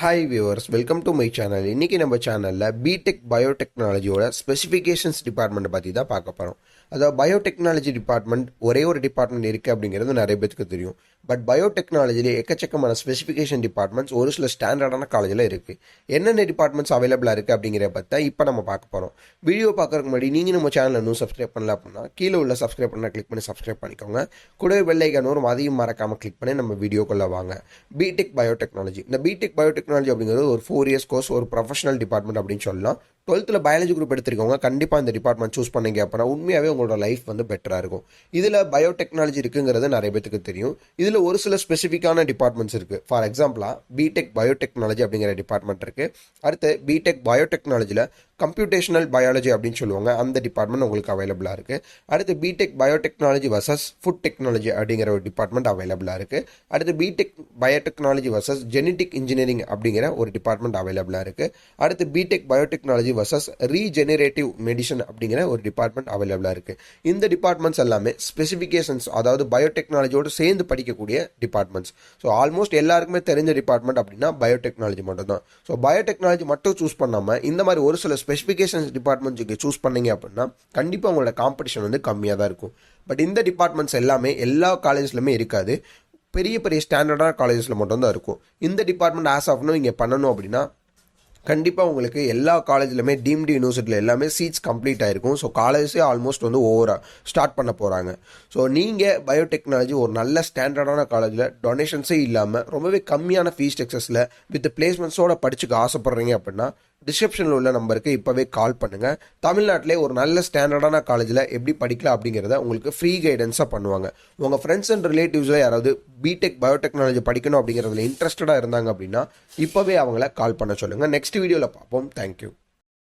Hi viewers, welcome to my channel. இன்றைக்கி நம்ம சேனலில் பிடெக் பயோடெக்னாலஜியோட ஸ்பெசிஃபிகேஷன்ஸ் டிபார்ட்மெண்ட்டை பற்றி தான் பார்க்க போகிறோம். அதாவது பயோடெக்னாலஜி டிபார்ட்மெண்ட் ஒரே ஒரு டிபார்ட்மெண்ட் இருக்குது அப்படிங்கிறது நிறைய பேருக்கு தெரியும். பட் பயோடெக்னாலஜிலே எக்கச்சக்கமான ஸ்பெசிஃபிகேஷன் டிபார்ட்மெண்ட்ஸ் ஒரு சில ஸ்டாண்டர்டான காலேஜில் இருக்குது. என்னென்ன டிபார்ட்மெண்ட்ஸ் அவைலபிளாக இருக்குது அப்படிங்கிறத பற்றி இப்போ நம்ம பார்க்க போகிறோம். வீடியோ பார்க்குறதுக்கு முன்னாடி நீங்கள் நம்ம சேனலை இன்னும் சப்ஸ்கிரைப் பண்ணல அப்படின்னா கீழே உள்ள சப்ஸ்கிரைப் பண்ண கிளிக் பண்ணி சப்ஸ்கிரைப் பண்ணிக்கோங்க. கூடவே பெல் ஐகான் வரும், அதையும் மறக்காமல் கிளிக் பண்ணி நம்ம வீடியோக்குள்ளே வாங்க. BTech biotechnology. இந்த பிடெக் பயோடெக்னாலஜி அப்படிங்கிறது ஒரு 4 years கோர்ஸ், ஒரு ப்ரொஃபஷனல் டிபார்ட்மெண்ட் அப்படின்னு சொல்லலாம். 12th பயாலஜி குரூப் எடுத்திருக்கவங்க கண்டிப்பாக இந்த டிபார்ட்மெண்ட் சூஸ் பண்ணீங்க அப்படின்னா உண்மையாகவே உங்களோட லைஃப் வந்து பெட்டராக இருக்கும். இதில் பயோடெக்னாலஜி இருக்குங்கிறது நிறைய பேருக்கு தெரியும். இதில் ஒரு சில ஸ்பெசிஃபிக்கான டிபார்ட்மெண்ட்ஸ் இருக்குது. ஃபார் எக்ஸாம்பிளாக பிடெக் பயோடெக்னாலஜி அப்படிங்கிற டிபார்ட்மெண்ட் இருக்குது. அடுத்து பிடெக் பயோடெக்னாலஜியில் கம்ப்யூட்டேஷனல் பயாலஜி அப்படின்னு சொல்லுவாங்க, அந்த டிபார்ட்மெண்ட் உங்களுக்கு அவைலபிளாக இருக்குது. அடுத்து BTech biotechnology versus food technology அப்படிங்கிற ஒரு டிபார்ட்மெண்ட் அவைலபிளாக இருக்குது. அடுத்து BTech biotechnology versus genetic engineering அப்படிங்கிற ஒரு டிபார்ட்மெண்ட் அவைலபிளாக இருக்குது. அடுத்து BTech biotechnology versus regenerative medicine அப்படிங்கிற ஒரு டிபார்ட்மெண்ட் அவைலபிளாக இருக்குது. இந்த டிபார்ட்மெண்ட்ஸ் எல்லாமே ஸ்பெசிஃபிகேஷன்ஸ், அதாவது பயோடெக்னாலஜியோடு சேர்ந்து படிக்கக்கூடிய டிபார்ட்மெண்ட்ஸ். ஸோ ஆல்மோஸ்ட் எல்லாருக்குமே தெரிஞ்ச டிபார்ட்மெண்ட் அப்படின்னா பயோடெக்னாலஜி மட்டும் தான். ஸோ பயோடெக்னாலஜி மட்டும் சூஸ் பண்ணாமல் இந்த மாதிரி ஒரு சில ஸ்பெசிஃபிகேஷன்ஸ் டிபார்ட்மெண்ட்ஸுக்கு சூஸ் பண்ணீங்க அப்படின்னா கண்டிப்பாக உங்களோட காம்படிஷன் வந்து கம்மியாக தான் இருக்கும். பட் இந்த டிபார்ட்மெண்ட்ஸ் எல்லாமே எல்லா காலேஜ்லையுமே இருக்காது. பெரிய பெரிய ஸ்டாண்டர்டான காலேஜஸில் மட்டும்தான் இருக்கும். இந்த டிபார்ட்மெண்ட் ஆஸ் ஆஃப் நோ இங்கே பண்ணணும் அப்படின்னா கண்டிப்பாக உங்களுக்கு எல்லா காலேஜ்லையுமே டீம்டு யூனிவர்சிட்டியில் எல்லாமே சீட்ஸ் கம்ப்ளீட் ஆகிருக்கும். ஸோ காலேஜஸே ஆல்மோஸ்ட் வந்து ஸ்டார்ட் பண்ண போகிறாங்க. ஸோ நீங்கள் பயோடெக்னாலஜி ஒரு நல்ல ஸ்டாண்டர்டான காலேஜில் டொனேஷன்ஸே இல்லாமல் ரொம்பவே கம்மியான ஃபீஸ் ஸ்ட்ரக்சர்ஸில் வித் பிளேஸ்மெண்ட்ஸோட படிச்சுக்க ஆசைப்பட்றீங்க அப்படின்னா டிஸ்கிரிப்ஷனில் உள்ள நம்பருக்கு இப்போவே கால் பண்ணுங்கள். தமிழ்நாட்டிலே ஒரு நல்ல ஸ்டாண்டர்டான காலேஜில் எப்படி படிக்கலாம் அப்படிங்கிறத உங்களுக்கு ஃப்ரீ கைடன்ஸாக பண்ணுவாங்க. உங்கள் ஃப்ரெண்ட்ஸ் அண்ட் ரிலேட்டிவ்ஸில் யாராவது பிடெக் பயோடெக்னாலஜி படிக்கணும் அப்படிங்கிறதுல இன்ட்ரெஸ்டடாக இருந்தாங்க அப்படின்னா இப்போவே அவங்கள கால் பண்ண சொல்லுங்கள். நெக்ஸ்ட் வீடியோவில் பார்ப்போம். தேங்க்யூ.